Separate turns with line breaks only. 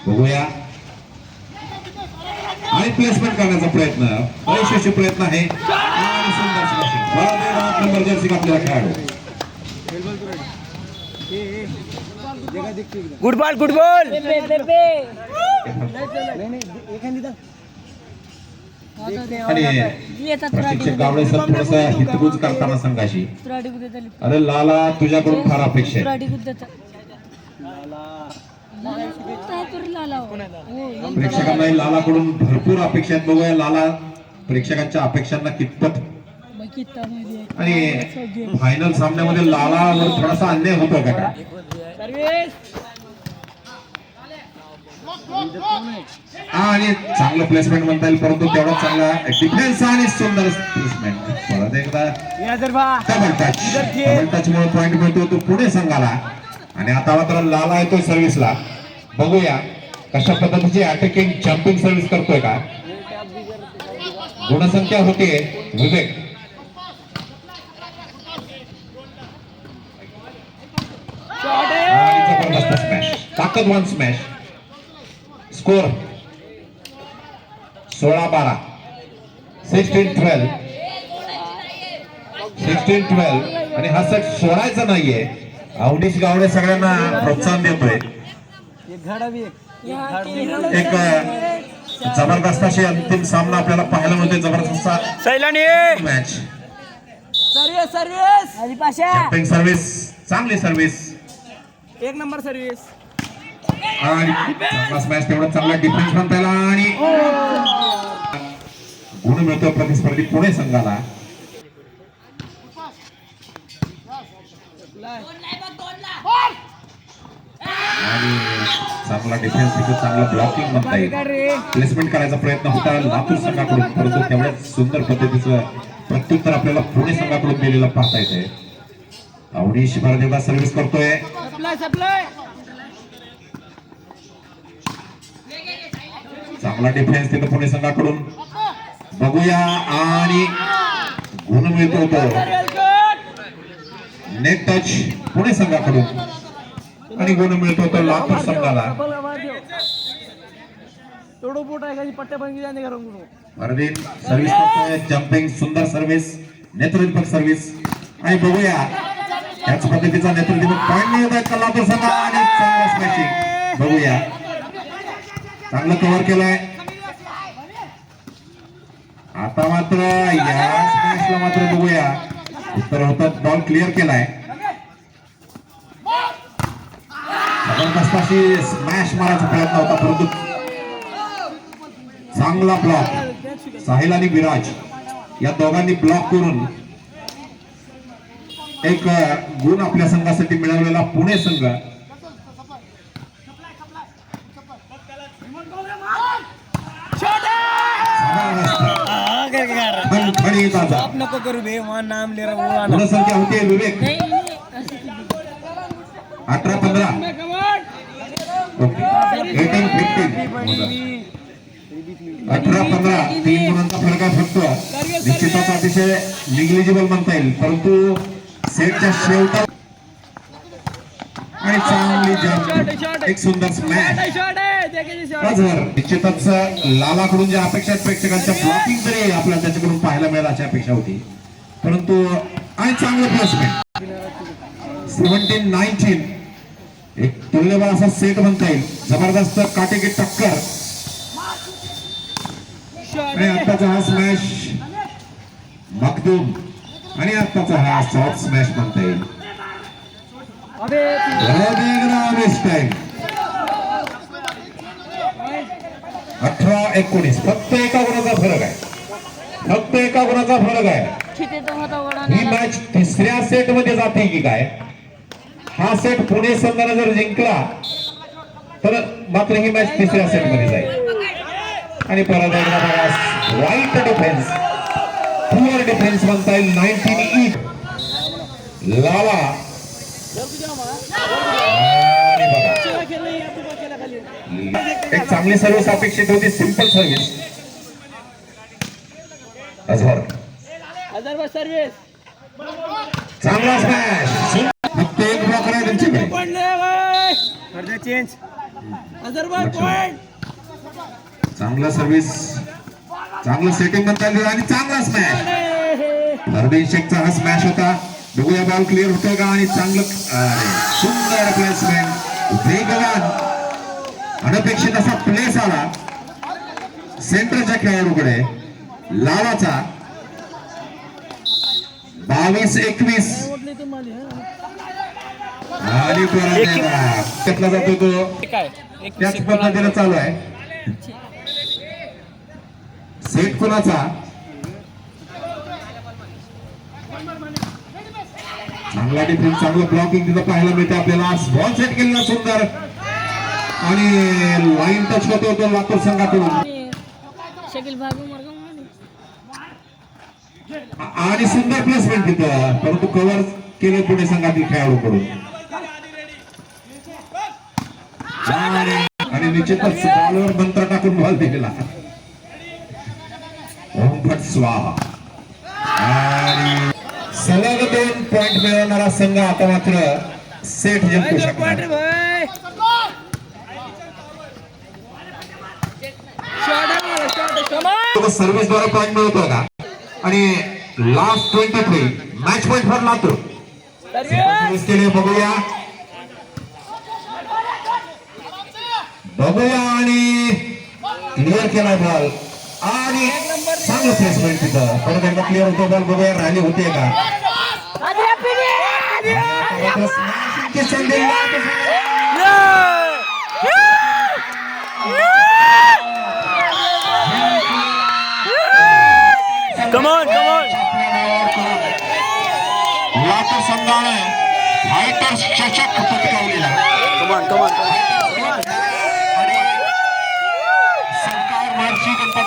बघूया आणि प्लेसमेंट करण्याचा प्रयत्न यशस्वी प्रयत्न आहे आणि सुंदर स्मॅशिंग नंबर जर्सी आपल्याला खेळाडू
गुड बॉल
आणि प्रशिक्षक गावडे सर थोडासा हितगुज करताना संघाशी अरे लाला तुझ्याकडून फार अपेक्षा आहे प्रेक्षकांना लालाकडून भरपूर अपेक्षा आहेत बघूया लाला प्रेक्षकांच्या अपेक्षांना कितपत आणि फायनल सामन्यामध्ये लालावर थोडासा अन्याय होतो का आणि चांगलं प्लेसमेंट म्हणता येईल परंतु तेवढा चांगला डिफेन्स आणि सुंदर प्लेसमेंट परत एकदा डबल टच मुळे पॉइंट मिळतो तो पुणे संघाला आणि आता मात्र लाला येतोय सर्व्हिसला बघूया कशा पद्धतीची अटॅकिंग जम्पिंग सर्व्हिस करतोय का गुणसंख्या होते विवेक जबरदस्त स्मॅश ताकदवान स्मॅश स्कोर 16-12 16-12 आणि हा सेट सोडायचा नाहीये अवनीश गावडे सगळ्यांना प्रोत्साहन देतोय एक जबरदस्त अशी अंतिम सामना आपल्याला पाहायला मिळतोय जबरदस्त मॅच सर्व्हिस चांगली सर्व्हिस
एक नंबर सर्व्हिस
आणि चांगला स्मॅश तेवढा चांगला डिफेन्स म्हणता येईल आणि गुण मिळतो प्रतिस्पर्धी पुणे संघाला आणि चांगला डिफेन्स चांगला ब्लॉकिंग म्हणता येईल प्लेसमेंट करायचा प्रयत्न होता लातूर संघाकडून परंतु तेवढ्याच सुंदर पद्धतीचं प्रत्युत्तर आपल्याला पुणे संघाकडून दिलेलं पाहता येते अवनीश भारत एकदा सर्व्हिस करतोय चांगला डिफेन्स तिथे पुणे संघाकडून बघूया आणि गुण मिळतो तो नेट टच पुणे संघाकडून आणि गुण मिळतो तो लातूर संघाला वरदीन सर्व्हिस करतोय जम्पिंग सुंदर सर्व्हिस नेतृत्वक सर्व्हिस आणि बघूया याच पद्धतीचा नेतृत्व पॉइंट मिळत आहे लातूर संघ आणि चांगला स्मॅशिंग बघूया चांगलं कव्हर केलंय आता मात्र या स्मॅशला मात्र बघूया उत्तर होतात बॉल क्लिअर केलाय जबरदस्त अशी स्मॅश मारायचा प्रयत्न होता परंतु चांगला ब्लॉक साहिल आणि विराज या दोघांनी ब्लॉक करून एक गुण आपल्या संघासाठी मिळवलेला पुणे संघ गुणसंख्या होती विवेक 18-15 18-15 3 गुणांचा फरक आहे फक्त निश्चितच अतिशय निग्लिजिबल म्हणता येईल परंतु सेटच्या शेवटा आणि चांगली जंप एक सुंदर स्मॅश निश्चितच लालाकडून ज्या अपेक्षा प्रेक्षकांच्या ब्लॉकिंग तरी आपल्याला त्याच्याकडून पाहायला मिळेल अशी अपेक्षा होती परंतु आणि चांगलं प्लेसमेंट 17-19 एक तुल्यबळ असा सेट म्हणता येईल जबरदस्त काटेकी टक्कर आणि आताचा हा स्मॅश मखदूम आणि आताचा हा सॉफ्ट स्मॅश म्हणता येईल 18-19 फक्त एका गुणाचा फरक आहे ही मॅच तिसऱ्या सेट मध्ये जाते की काय हा सेट पुणे संघाने जर जिंकला तर मात्र ही मॅच तिसऱ्या सेट मध्ये जाईल आणि परत एकदा बघा वाईट डिफेन्स पुअर डिफेन्स म्हणता येईल 19 लाला एक चांगली सर्व्हिस अपेक्षित होती सिंपल सर्व्हिस अजहर
सर्व्हिस
चांगला स्मॅश फक्त एक ब्लॉक आहे त्यांच्याकडे
चेंज अजरबाई पॉइंट.
चांगला सर्व्हिस, चांगलं सेटिंग म्हणता येईल आणि चांगला स्मॅश. हरदीप शेखचा हा स्मॅश होता. बघूया बॉल क्लिअर होतोय का आणि चांगलं सुंदर प्लेसमेंट, वेगवान अनपेक्षित असा प्लेस आला सेंटरच्या खेळाडूकडे. लावाचा 22-21 आणि घेतला जातो तो
काय
त्याच पद्धतीने चालू आहे. सेट कोणाचा, चांगला डिफेन्स, चांगलं ब्लॉकिंग तिथं पाहायला मिळते आपल्याला. बॉल सेट केलेला सुंदर आणि लाईन टच होतो तो लातूर संघातून आणि सुंदर प्लेसमेंट तिथं, परंतु कव्हर केले पुणे संघातील खेळाडूकडून. आणि निश्चितच बॉलवर मंत्र टाकून बॉल दिलेला. ओमफट स्वाहा. आणि सलग 2 पॉइंट मिळवणारा संघ आता मात्र सेट जिंकू शकणार. सर्व्हिसद्वारे पॉइंट मिळवतो का आणि last 23 match point for Latur केले. बघूया आणि क्लिअर केला बॉल आणि चांगलं प्लेसमेंट तिथं. परत एकदा क्लिअर होतो बॉल. बघूया राहिली होते का. लातूर संघाने फायटर्स चषक पटकावलेला. सरकार मार्ची गणपती